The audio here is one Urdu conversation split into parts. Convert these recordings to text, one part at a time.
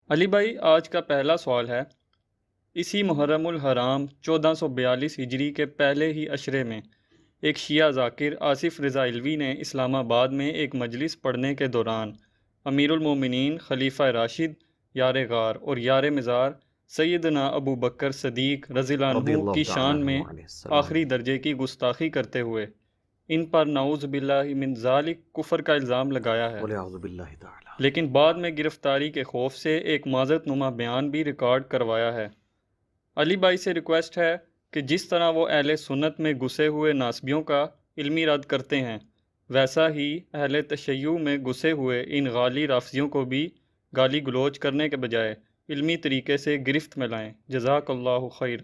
علی بھائی، آج کا پہلا سوال ہے۔ اسی محرم الحرام 1442 ہجری کے پہلے ہی عشرے میں ایک شیعہ ذاکر آصف رضا علوی نے اسلام آباد میں ایک مجلس پڑھنے کے دوران امیر المومنین خلیفہ راشد، یار غار اور یار مزار سیدنا ابو بکر صدیق رضی اللہ رضی عنہ اللہ کی تعالیٰ شان عنہ میں علیہ السلام۔ آخری درجے کی گستاخی کرتے ہوئے ان پر نعوذ باللہ من ذالک کفر کا الزام لگایا ہے، وَلِعُوذُ بِاللَّهِ تعالیٰ۔ لیکن بعد میں گرفتاری کے خوف سے ایک معذرت نما بیان بھی ریکارڈ کروایا ہے۔ علی بھائی سے ریکویسٹ ہے کہ جس طرح وہ اہل سنت میں گھسے ہوئے ناسبیوں کا علمی رد کرتے ہیں، ویسا ہی اہل تشیع میں گھسے ہوئے ان غالی رافضیوں کو بھی گالی گلوچ کرنے کے بجائے علمی طریقے سے گرفت میں لائیں۔ جزاک اللہ خیر۔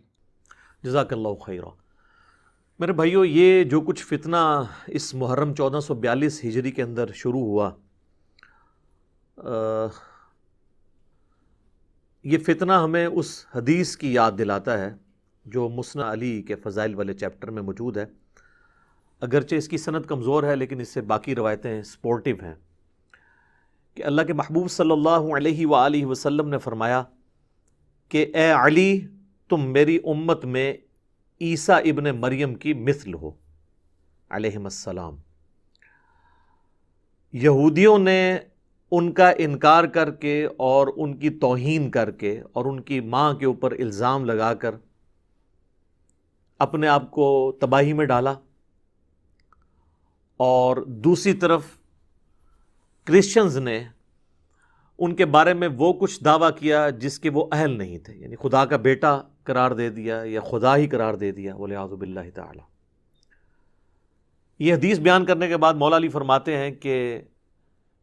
جزاک اللہ خیرہ۔ میرے بھائیو، یہ جو کچھ فتنہ اس محرم 1442 ہجری کے اندر شروع ہوا، یہ فتنہ ہمیں اس حدیث کی یاد دلاتا ہے جو مسند علی کے فضائل والے چیپٹر میں موجود ہے۔ اگرچہ اس کی سند کمزور ہے، لیکن اس سے باقی روایتیں سپورٹیو ہیں، کہ اللہ کے محبوب صلی اللہ علیہ وآلہ وسلم نے فرمایا کہ اے علی، تم میری امت میں عیسیٰ ابن مریم کی مثل ہو علیہم السلام۔ یہودیوں نے ان کا انکار کر کے اور ان کی توہین کر کے اور ان کی ماں کے اوپر الزام لگا کر اپنے آپ کو تباہی میں ڈالا، اور دوسری طرف کرسچنز نے ان کے بارے میں وہ کچھ دعویٰ کیا جس کے وہ اہل نہیں تھے، یعنی خدا کا بیٹا قرار دے دیا یا خدا ہی قرار دے دیا، والعیاذ باللہ تعالی۔ یہ حدیث بیان کرنے کے بعد مولا علی فرماتے ہیں کہ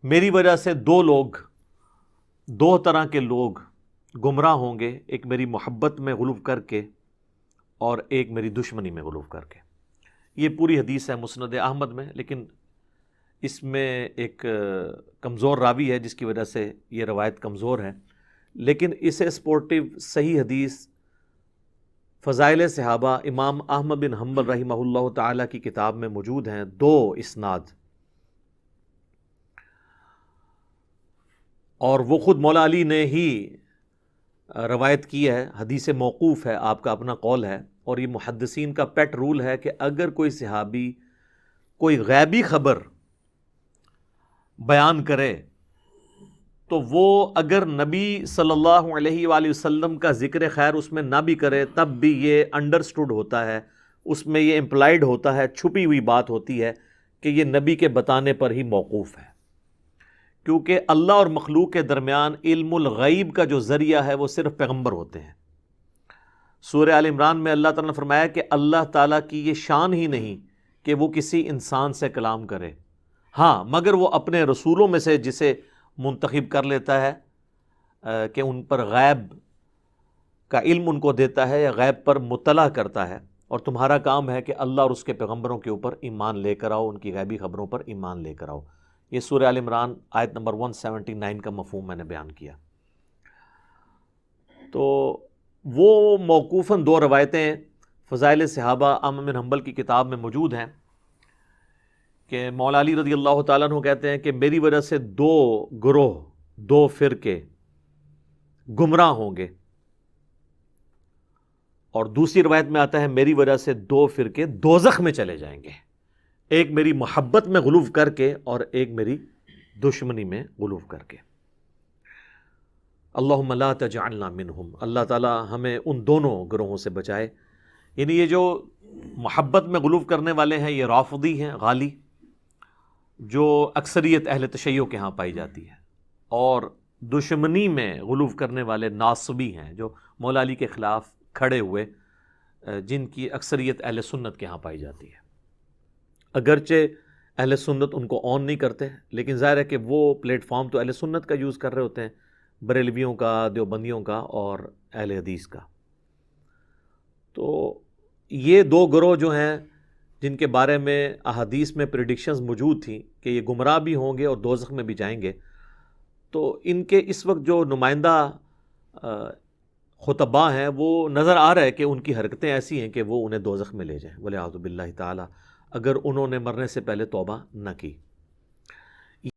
میری وجہ سے دو طرح کے لوگ گمراہ ہوں گے، ایک میری محبت میں غلو کر کے اور ایک میری دشمنی میں غلو کر کے۔ یہ پوری حدیث ہے مسند احمد میں، لیکن اس میں ایک کمزور راوی ہے جس کی وجہ سے یہ روایت کمزور ہے، لیکن اسے سپورٹیو صحیح حدیث فضائل صحابہ امام احمد بن حنبل رحمہ اللہ تعالیٰ کی کتاب میں موجود ہیں، 2 اسناد، اور وہ خود مولا علی نے ہی روایت کی ہے، حدیث موقوف ہے، آپ کا اپنا قول ہے، اور یہ محدثین کا پیٹ رول ہے کہ اگر کوئی صحابی کوئی غیبی خبر بیان کرے تو وہ اگر نبی صلی اللہ علیہ وآلہ وسلم کا ذکر خیر اس میں نہ بھی کرے، تب بھی یہ انڈرسٹوڈ ہوتا ہے، اس میں یہ امپلائڈ ہوتا ہے، چھپی ہوئی بات ہوتی ہے کہ یہ نبی کے بتانے پر ہی موقوف ہے، کیونکہ اللہ اور مخلوق کے درمیان علم الغیب کا جو ذریعہ ہے وہ صرف پیغمبر ہوتے ہیں۔ سورہ آل عمران میں اللہ تعالیٰ نے فرمایا کہ اللہ تعالیٰ کی یہ شان ہی نہیں کہ وہ کسی انسان سے کلام کرے، ہاں مگر وہ اپنے رسولوں میں سے جسے منتخب کر لیتا ہے کہ ان پر غیب کا علم ان کو دیتا ہے یا غیب پر مطلع کرتا ہے، اور تمہارا کام ہے کہ اللہ اور اس کے پیغمبروں کے اوپر ایمان لے کر آؤ، ان کی غیبی خبروں پر ایمان لے کر آؤ۔ یہ سورہ آل عمران آیت نمبر 179 کا مفہوم میں نے بیان کیا۔ تو وہ موقوفاً 2 روایتیں فضائل صحابہ احمد بن حنبل کی کتاب میں موجود ہیں کہ مولا علی رضی اللہ تعالیٰ عنہ کہتے ہیں کہ میری وجہ سے 2 گروہ، 2 فرقے گمراہ ہوں گے، اور دوسری روایت میں آتا ہے میری وجہ سے 2 فرقے دوزخ میں چلے جائیں گے، ایک میری محبت میں غلو کر کے اور ایک میری دشمنی میں غلو کر کے۔ اللہم لا تجعلنا منہم، اللہ تعالیٰ ہمیں ان دونوں گروہوں سے بچائے۔ یعنی یہ جو محبت میں غلو کرنے والے ہیں یہ رافضی ہیں، غالی، جو اکثریت اہل تشیع کے ہاں پائی جاتی ہے، اور دشمنی میں غلو کرنے والے ناصبی ہیں جو مولا علی کے خلاف کھڑے ہوئے، جن کی اکثریت اہل سنت کے ہاں پائی جاتی ہے۔ اگرچہ اہل سنت ان کو آن نہیں کرتے، لیکن ظاہر ہے کہ وہ پلیٹ فارم تو اہل سنت کا یوز کر رہے ہوتے ہیں، بریلویوں کا، دیوبندیوں کا اور اہل حدیث کا۔ تو یہ 2 گروہ جو ہیں جن کے بارے میں احادیث میں پریڈکشنز موجود تھیں کہ یہ گمراہ بھی ہوں گے اور دوزخ میں بھی جائیں گے، تو ان کے اس وقت جو نمائندہ خطباء ہیں وہ نظر آ رہا ہے کہ ان کی حرکتیں ایسی ہیں کہ وہ انہیں دوزخ میں لے جائیں، والعیاذ باللہ تعالی، اگر انہوں نے مرنے سے پہلے توبہ نہ کی۔